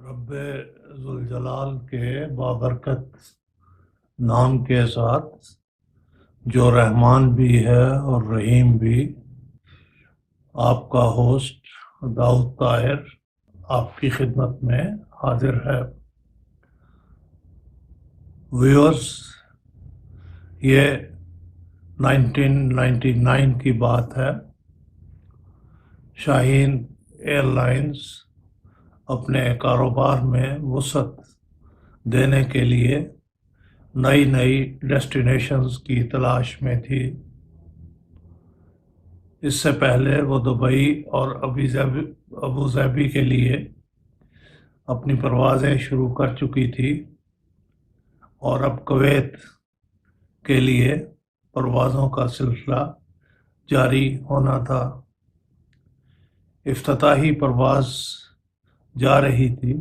رب ذوالجلال کے بابرکت نام کے ساتھ جو رحمان بھی ہے اور رحیم بھی، آپ کا ہوسٹ داؤد طاہر آپ کی خدمت میں حاضر ہے۔ ویورز، یہ 1999 کی بات ہے۔ شاہین ایئر لائنز اپنے کاروبار میں وسعت دینے کے لیے نئی نئی ڈیسٹینیشنز کی تلاش میں تھی۔ اس سے پہلے وہ دبئی اور ابو ظہبی کے لیے اپنی پروازیں شروع کر چکی تھی اور اب کویت کے لیے پروازوں کا سلسلہ جاری ہونا تھا۔ افتتاحی پرواز جا رہی تھی۔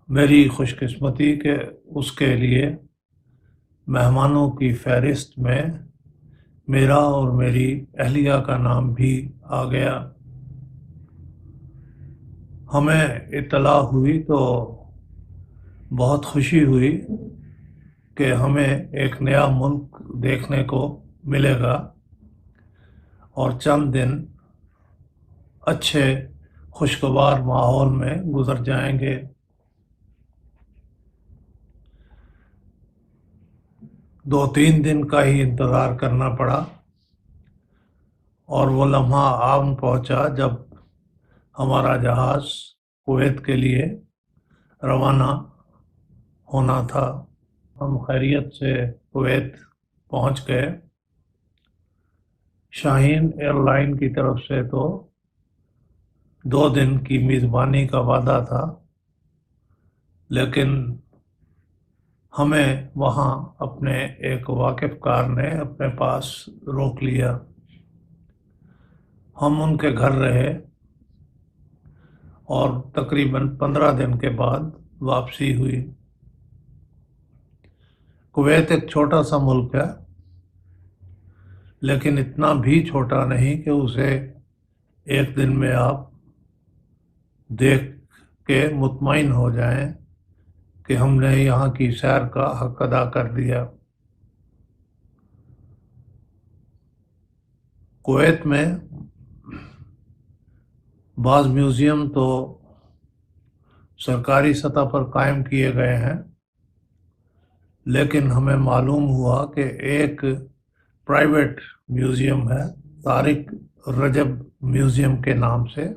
میری خوش قسمتی کہ اس کے لیے مہمانوں کی فہرست میں میرا اور میری اہلیہ کا نام بھی آ گیا۔ ہمیں اطلاع ہوئی تو بہت خوشی ہوئی کہ ہمیں ایک نیا ملک دیکھنے کو ملے گا اور چند دن اچھے خوشگوار ماحول میں گزر جائیں گے۔ دو تین دن کا ہی انتظار کرنا پڑا اور وہ لمحہ آن پہنچا جب ہمارا جہاز کویت کے لیے روانہ ہونا تھا۔ ہم خیریت سے کویت پہنچ گئے۔ شاہین ایئر لائن کی طرف سے تو 2 دن کی میزبانی کا وعدہ تھا، لیکن ہمیں وہاں اپنے ایک واقف کار نے اپنے پاس روک لیا۔ ہم ان کے گھر رہے اور تقریباً 15 دن کے بعد واپسی ہوئی۔ کویت ایک چھوٹا سا ملک ہے، لیکن اتنا بھی چھوٹا نہیں کہ اسے ایک دن میں آپ دیکھ کے مطمئن ہو جائیں کہ ہم نے یہاں کی سیر کا حق ادا کر دیا۔ کویت میں بعض میوزیم تو سرکاری سطح پر قائم کیے گئے ہیں، لیکن ہمیں معلوم ہوا کہ ایک پرائیویٹ میوزیم ہے، طارق رجب میوزیم کے نام سے،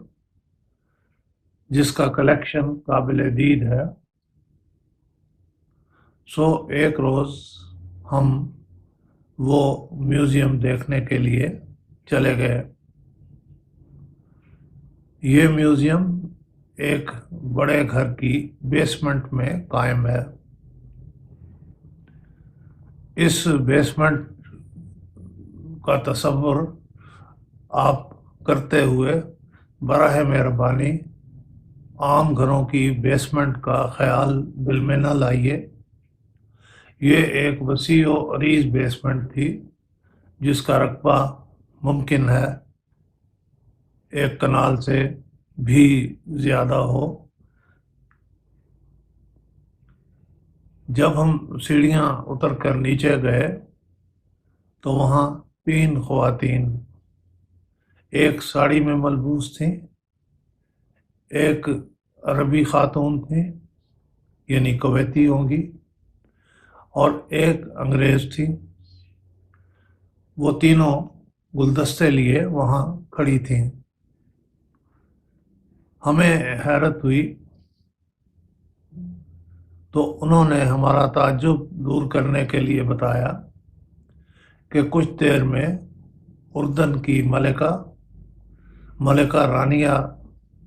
جس کا کلیکشن قابل دید ہے۔ ایک روز ہم وہ میوزیم دیکھنے کے لیے چلے گئے۔ یہ میوزیم ایک بڑے گھر کی بیسمنٹ میں قائم ہے۔ اس بیسمنٹ کا تصور آپ کرتے ہوئے براہ مہربانی عام گھروں کی بیسمنٹ کا خیال دل میں نہ لائیے۔ یہ ایک وسیع و عریض بیسمنٹ تھی جس کا رقبہ ممکن ہے ایک کنال سے بھی زیادہ ہو۔ جب ہم سیڑھیاں اتر کر نیچے گئے تو وہاں 3 خواتین ایک ساڑی میں ملبوس تھیں، ایک عربی خاتون تھیں یعنی کویتی ہوں گی، اور ایک انگریز تھی۔ وہ تینوں گلدستے لیے وہاں کھڑی تھیں۔ ہمیں حیرت ہوئی تو انہوں نے ہمارا تعجب دور کرنے کے لیے بتایا کہ کچھ دیر میں اردن کی ملکہ رانیہ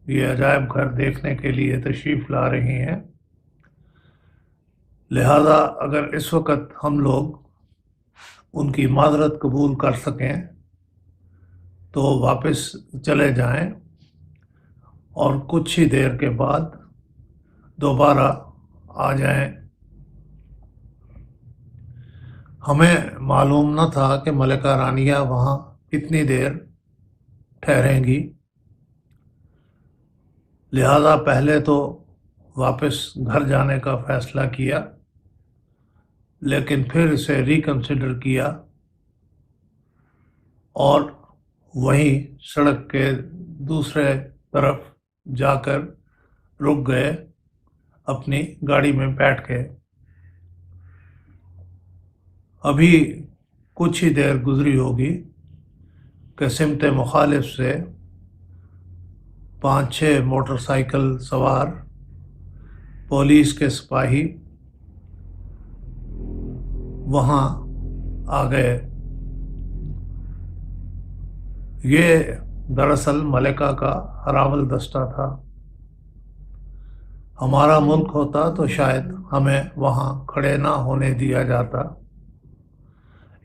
یہ عجائب گھر دیکھنے کے لیے تشریف لا رہی ہیں، لہذا اگر اس وقت ہم لوگ ان کی معذرت قبول کر سکیں تو واپس چلے جائیں اور کچھ ہی دیر کے بعد دوبارہ آ جائیں۔ ہمیں معلوم نہ تھا کہ ملکہ رانیہ وہاں کتنی دیر ٹھہریں گی۔ لہذا پہلے تو واپس گھر جانے کا فیصلہ کیا، لیکن پھر اسے ریکنسیڈر کیا اور وہیں سڑک کے دوسرے طرف جا کر رک گئے، اپنی گاڑی میں بیٹھ کے۔ ابھی کچھ ہی دیر گزری ہوگی کہ سمت مخالف سے 5-6 موٹر سائیکل سوار پولیس کے سپاہی وہاں آ گئے۔ یہ دراصل ملکہ کا اراول دستہ تھا۔ ہمارا ملک ہوتا تو شاید ہمیں وہاں کھڑے نہ ہونے دیا جاتا،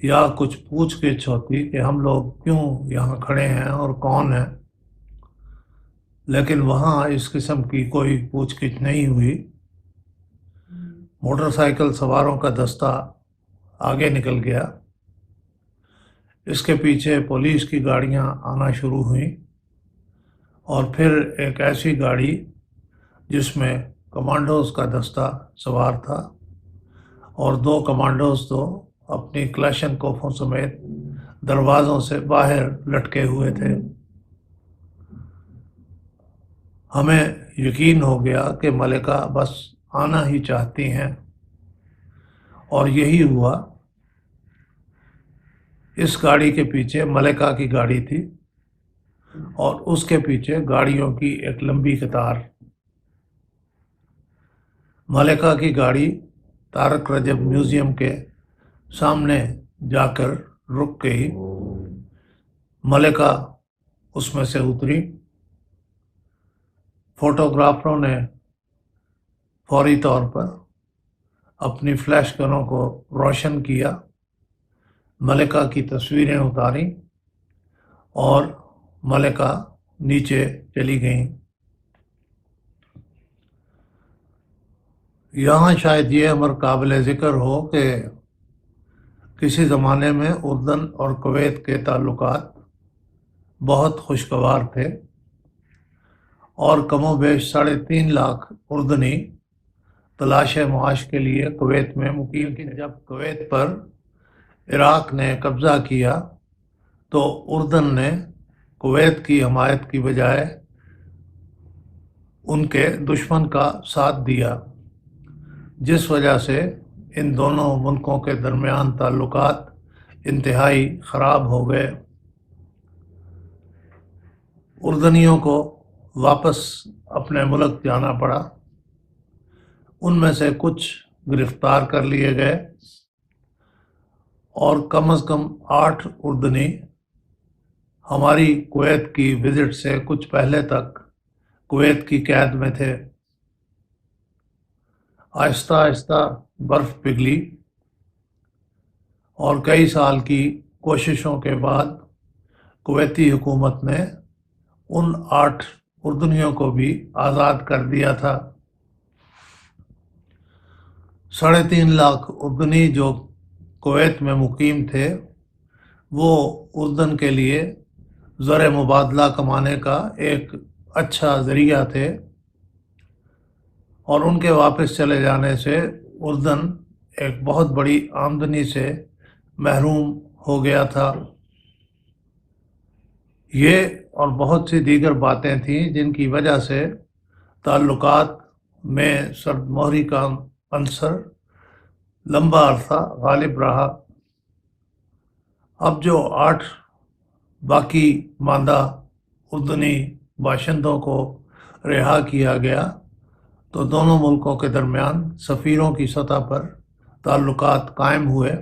یا کچھ پوچھ گچھ ہوتی کہ ہم لوگ کیوں یہاں کھڑے ہیں اور کون ہیں، لیکن وہاں اس قسم کی کوئی پوچھ گچھ نہیں ہوئی۔ موٹر سائیکل سواروں کا دستہ آگے نکل گیا، اس کے پیچھے پولیس کی گاڑیاں آنا شروع ہوئیں، اور پھر ایک ایسی گاڑی جس میں کمانڈوز کا دستہ سوار تھا، اور 2 کمانڈوز تو اپنی کلاشن کوفوں سمیت دروازوں سے باہر لٹکے ہوئے تھے۔ ہمیں یقین ہو گیا کہ ملکہ بس آنا ہی چاہتی ہیں، اور یہی ہوا۔ اس گاڑی کے پیچھے ملکہ کی گاڑی تھی، اور اس کے پیچھے گاڑیوں کی ایک لمبی قطار۔ ملکہ کی گاڑی طارق رجب میوزیم کے سامنے جا کر رک گئی۔ ملکہ اس میں سے اتری۔ فوٹوگرافروں نے فوری طور پر اپنی فلیش گنوں کو روشن کیا، ملکہ کی تصویریں اتاریں، اور ملکہ نیچے چلی گئیں۔ یہاں شاید یہ امر قابل ذکر ہو کہ کسی زمانے میں اردن اور کویت کے تعلقات بہت خوشگوار تھے، اور کم و بیش 3.5 لاکھ اردنی تلاش معاش کے لیے کویت میں مقیم تھے۔ جب کویت پر عراق نے قبضہ کیا تو اردن نے کویت کی حمایت کی بجائے ان کے دشمن کا ساتھ دیا، جس وجہ سے ان دونوں ملکوں کے درمیان تعلقات انتہائی خراب ہو گئے۔ اردنیوں کو واپس اپنے ملک جانا پڑا۔ ان میں سے کچھ گرفتار کر لیے گئے، اور کم از کم 8 اردنی ہماری کویت کی وزٹ سے کچھ پہلے تک کویت کی قید میں تھے۔ آہستہ آہستہ برف پگھلی، اور کئی سال کی کوششوں کے بعد کویتی حکومت نے ان 8 اردنیوں کو بھی آزاد کر دیا تھا۔ 3.5 لاکھ اردنی جو کویت میں مقیم تھے، وہ اردن کے لیے زر مبادلہ کمانے کا ایک اچھا ذریعہ تھے، اور ان کے واپس چلے جانے سے اردن ایک بہت بڑی آمدنی سے محروم ہو گیا تھا۔ یہ اور بہت سی دیگر باتیں تھیں جن کی وجہ سے تعلقات میں سرد مہری کا عنصر لمبا عرصہ غالب رہا۔ اب جو 8 باقی ماندہ اردنی باشندوں کو رہا کیا گیا تو دونوں ملکوں کے درمیان سفیروں کی سطح پر تعلقات قائم ہوئے۔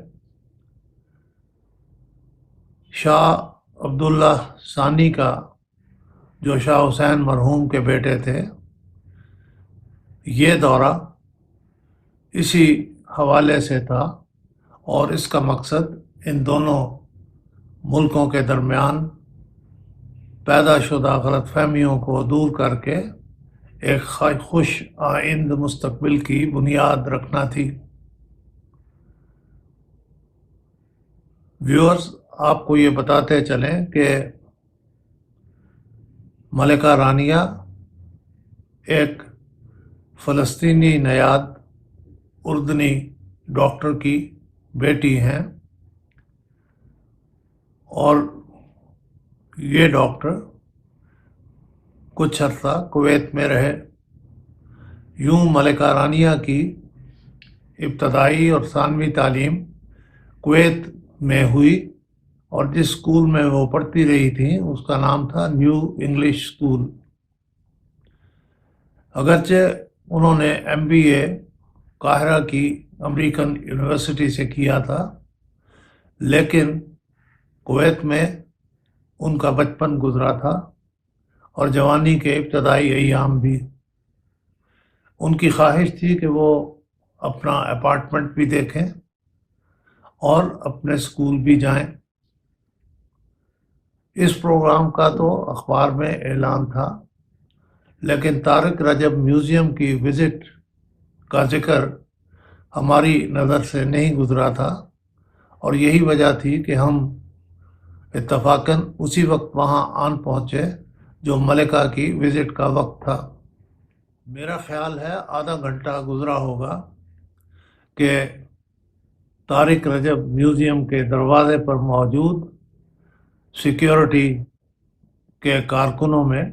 شاہ عبداللہ ثانی کا، جو شاہ حسین مرحوم کے بیٹے تھے، یہ دورہ اسی حوالے سے تھا، اور اس کا مقصد ان دونوں ملکوں کے درمیان پیدا شدہ غلط فہمیوں کو دور کر کے ایک خوش آئند مستقبل کی بنیاد رکھنا تھی۔ ویورز، آپ کو یہ بتاتے چلیں کہ ملکہ رانیہ ایک فلسطینی نیاد اردنی ڈاکٹر کی بیٹی ہیں، اور یہ ڈاکٹر کچھ عرصہ کویت میں رہے۔ یوں ملکہ رانیہ کی ابتدائی اور ثانوی تعلیم کویت میں ہوئی، اور جس اسکول میں وہ پڑھتی رہی تھیں اس کا نام تھا نیو انگلش اسکول۔ اگرچہ انہوں نے MBA قاہرہ کی امریکن یونیورسٹی سے کیا تھا، لیکن کویت میں ان کا بچپن گزرا تھا اور جوانی کے ابتدائی ایام بھی۔ ان کی خواہش تھی کہ وہ اپنا اپارٹمنٹ بھی دیکھیں اور اپنے اسکول بھی جائیں۔ اس پروگرام کا تو اخبار میں اعلان تھا، لیکن طارق رجب میوزیم کی وزٹ کا ذکر ہماری نظر سے نہیں گزرا تھا، اور یہی وجہ تھی کہ ہم اتفاقاً اسی وقت وہاں آن پہنچے جو ملکہ کی وزٹ کا وقت تھا۔ میرا خیال ہے آدھا گھنٹہ گزرا ہوگا کہ طارق رجب میوزیم کے دروازے پر موجود سیکیورٹی کے کارکنوں میں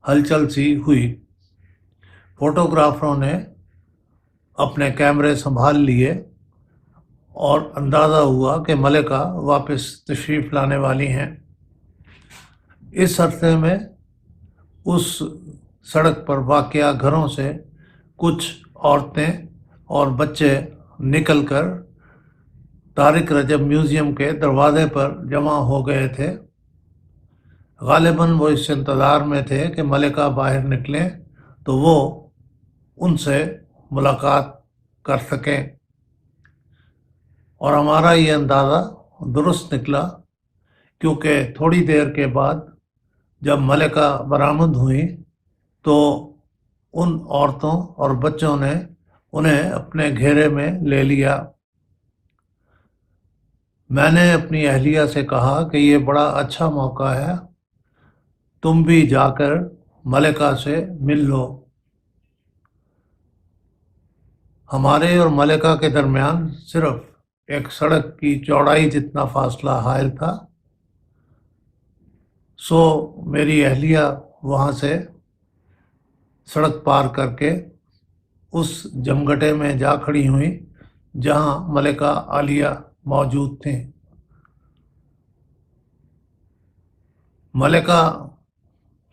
ہلچل سی ہوئی۔ فوٹوگرافروں نے اپنے کیمرے سنبھال لیے اور اندازہ ہوا کہ ملکہ واپس تشریف لانے والی ہیں۔ اس عرصے میں اس سڑک پر واقع گھروں سے کچھ عورتیں اور بچے نکل کر طارق رجب میوزیم کے دروازے پر جمع ہو گئے تھے۔ غالباً وہ اس انتظار میں تھے کہ ملکہ باہر نکلیں تو وہ ان سے ملاقات کر سکیں، اور ہمارا یہ اندازہ درست نکلا، کیونکہ تھوڑی دیر کے بعد جب ملکہ برآمد ہوئیں تو ان عورتوں اور بچوں نے انہیں اپنے گھیرے میں لے لیا۔ میں نے اپنی اہلیہ سے کہا کہ یہ بڑا اچھا موقع ہے، تم بھی جا کر ملکہ سے مل لو۔ ہمارے اور ملکہ کے درمیان صرف ایک سڑک کی چوڑائی جتنا فاصلہ حائل تھا، سو میری اہلیہ وہاں سے سڑک پار کر کے اس جمگٹے میں جا کھڑی ہوئیں جہاں ملکہ عالیہ موجود تھیں۔ ملکہ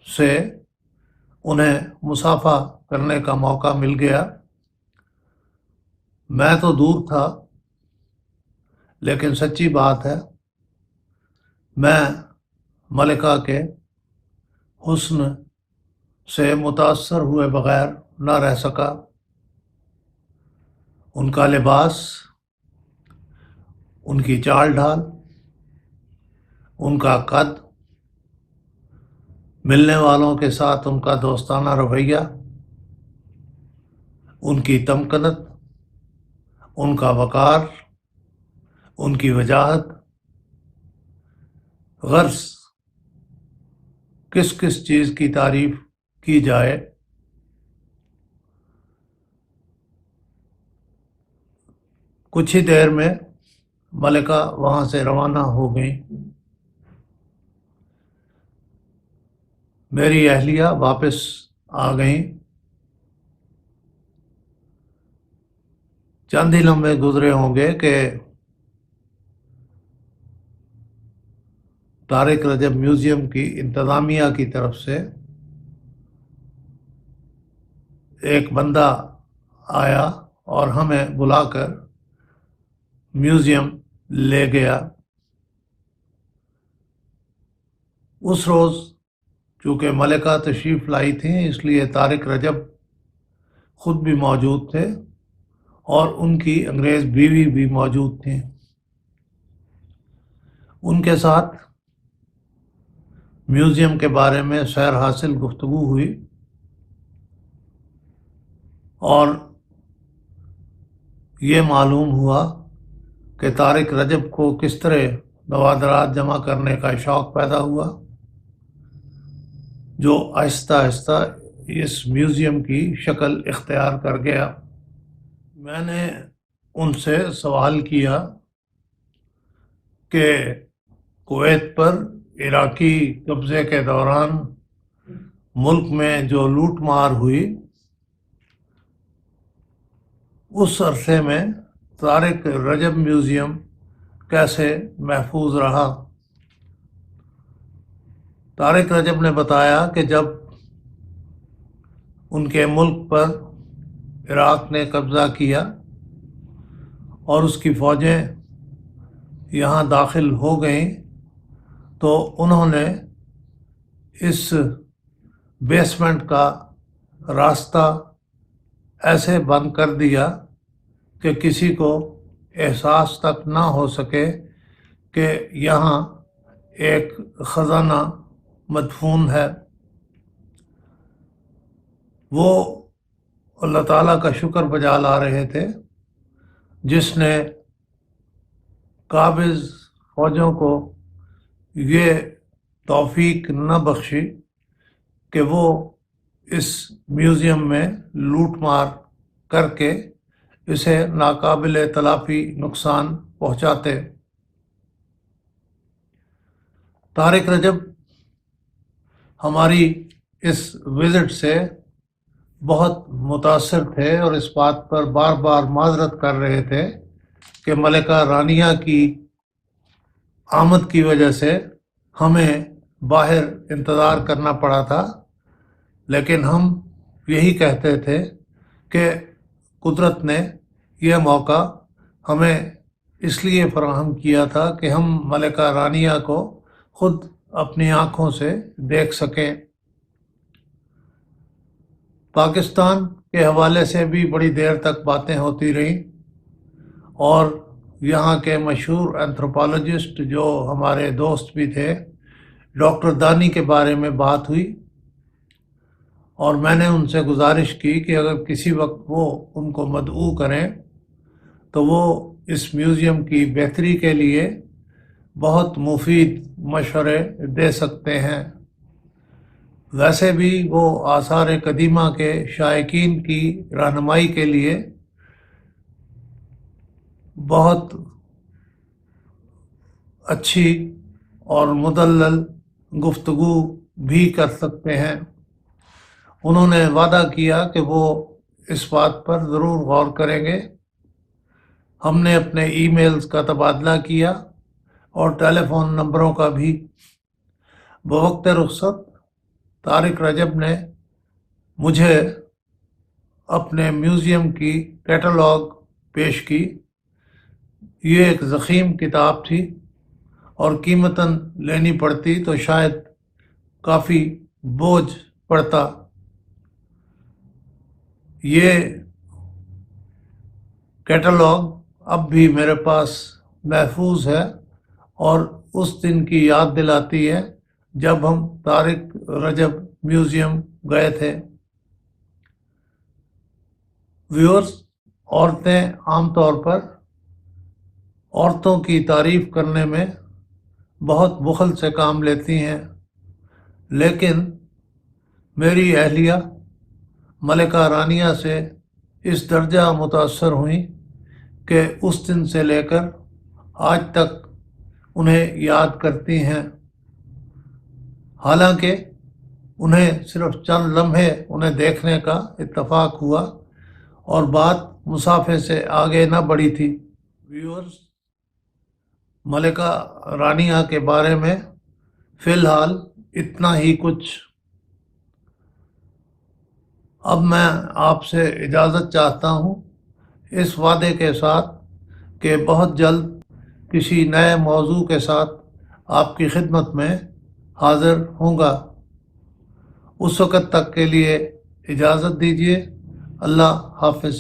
سے انہیں مصافحہ کرنے کا موقع مل گیا۔ میں تو دور تھا، لیکن سچی بات ہے میں ملکہ کے حسن سے متاثر ہوئے بغیر نہ رہ سکا۔ ان کا لباس، ان کی چال ڈھال، ان کا قد، ملنے والوں کے ساتھ ان کا دوستانہ رویہ، ان کی تمکنت، ان کا وقار، ان کی وجاہت، غرض کس کس چیز کی تعریف کی جائے۔ کچھ ہی دیر میں ملکہ وہاں سے روانہ ہو گئیں۔ میری اہلیہ واپس آ گئیں۔ چند ہی لمحے گزرے ہوں گے کہ طارق رجب میوزیم کی انتظامیہ کی طرف سے ایک بندہ آیا اور ہمیں بلا کر میوزیم لے گیا۔ اس روز چونکہ ملکہ تشریف لائی تھیں، اس لیے طارق رجب خود بھی موجود تھے اور ان کی انگریز بیوی بھی موجود تھیں۔ ان کے ساتھ میوزیم کے بارے میں سیر حاصل گفتگو ہوئی، اور یہ معلوم ہوا کہ طارق رجب کو کس طرح نوادرات جمع کرنے کا شوق پیدا ہوا، جو آہستہ آہستہ اس میوزیم کی شکل اختیار کر گیا۔ میں نے ان سے سوال کیا کہ کویت پر عراقی قبضے کے دوران ملک میں جو لوٹ مار ہوئی، اس عرصے میں طارق رجب میوزیم کیسے محفوظ رہا۔ طارق رجب نے بتایا کہ جب ان کے ملک پر عراق نے قبضہ کیا اور اس کی فوجیں یہاں داخل ہو گئیں تو انہوں نے اس بیسمنٹ کا راستہ ایسے بند کر دیا کہ کسی کو احساس تک نہ ہو سکے کہ یہاں ایک خزانہ مدفون ہے۔ وہ اللہ تعالیٰ کا شکر بجا لا رہے تھے جس نے قابض فوجوں کو یہ توفیق نہ بخشی کہ وہ اس میوزیم میں لوٹ مار کر کے اسے ناقابل تلافی نقصان پہنچاتے۔ طارق رجب ہماری اس وزٹ سے بہت متاثر تھے اور اس بات پر بار بار معذرت کر رہے تھے کہ ملکہ رانیہ کی آمد کی وجہ سے ہمیں باہر انتظار کرنا پڑا تھا، لیکن ہم یہی کہتے تھے کہ قدرت نے یہ موقع ہمیں اس لیے فراہم کیا تھا کہ ہم ملکہ رانیہ کو خود اپنی آنکھوں سے دیکھ سکیں۔ پاکستان کے حوالے سے بھی بڑی دیر تک باتیں ہوتی رہیں اور یہاں کے مشہور اینتھروپولوجسٹ جو ہمارے دوست بھی تھے ڈاکٹر دانی کے بارے میں بات ہوئی، اور میں نے ان سے گزارش کی کہ اگر کسی وقت وہ ان کو مدعو کریں تو وہ اس میوزیم کی بہتری کے لیے بہت مفید مشورے دے سکتے ہیں۔ ویسے بھی وہ آثار قدیمہ کے شائقین کی رہنمائی کے لیے بہت اچھی اور مدلل گفتگو بھی کر سکتے ہیں۔ انہوں نے وعدہ کیا کہ وہ اس بات پر ضرور غور کریں گے۔ ہم نے اپنے ای میلز کا تبادلہ کیا اور ٹیلی فون نمبروں کا بھی۔ بوقت رخصت طارق رجب نے مجھے اپنے میوزیم کی کیٹلاگ پیش کی۔ یہ ایک ضخیم کتاب تھی اور قیمتاً لینی پڑتی تو شاید کافی بوجھ پڑتا۔ یہ کیٹلاگ اب بھی میرے پاس محفوظ ہے اور اس دن کی یاد دلاتی ہے جب ہم طارق رجب میوزیم گئے تھے۔ ویورز، عورتیں عام طور پر عورتوں کی تعریف کرنے میں بہت بخل سے کام لیتی ہیں، لیکن میری اہلیہ ملکہ رانیہ سے اس درجہ متاثر ہوئیں کہ اس دن سے لے کر آج تک انہیں یاد کرتی ہیں۔ حالانکہ انہیں صرف چند لمحے انہیں دیکھنے کا اتفاق ہوا اور بات مسافے سے آگے نہ بڑھی تھی۔ ویورز، ملکہ رانیہ کے بارے میں فی الحال اتنا ہی کچھ۔ اب میں آپ سے اجازت چاہتا ہوں، اس وعدے کے ساتھ کہ بہت جلد کسی نئے موضوع کے ساتھ آپ کی خدمت میں حاضر ہوں گا۔ اس وقت تک کے لیے اجازت دیجیے۔ اللہ حافظ۔